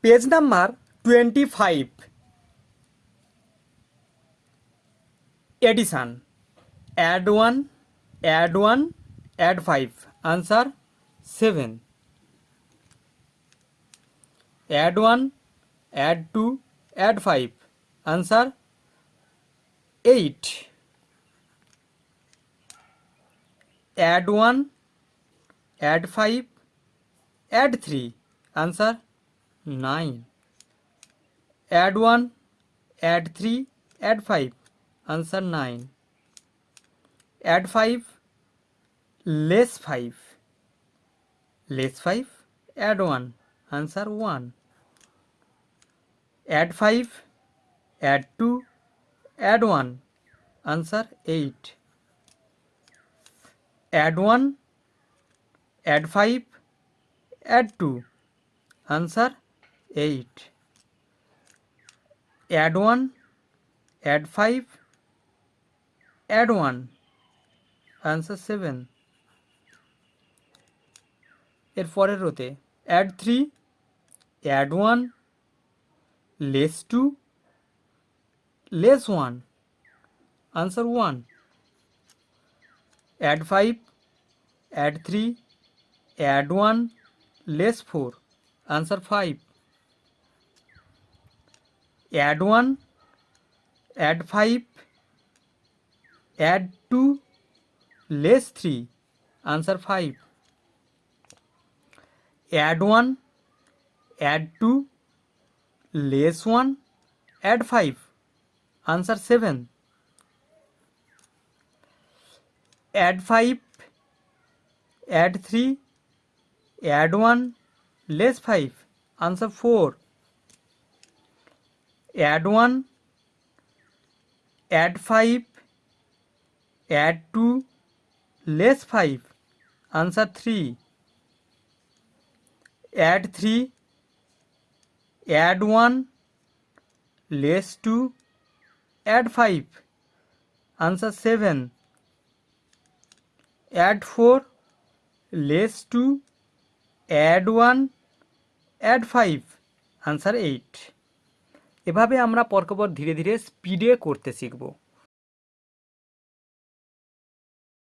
Page number 25, addition. Add 1, add 1, add 5, answer 7। Add 1, add 2, add 5, answer 8। Add 1, add 5, add 3, answer 9। Add 1, add 3, add 5, answer 9। Add 5, less 5, less 5, add 1, answer 1। Add 5, add 2, add 1, answer 8। Add 1, add 5, add 2, answer 8। Add 1, add 5, add 1, answer 7। এর পরের রোতে add 3, add 1, less 2, less 1, answer 1। Add 5, add 3, add 1, less 4, answer 5। Add 1, add 5, add 2, less 3, answer 5। Add 1, add 2, less 1, add 5, answer 7। Add 5, add 3, add 1, less 5, answer 4। Add 1, add 5, add 2, less 5, answer 3। Add 3, add 1, less 2, add 5, answer 7। Add 4, less 2, add 1, add 5, answer 8। এভাবে আমরা পরপর ধীরে ধীরে স্পিডে করতে শিখব।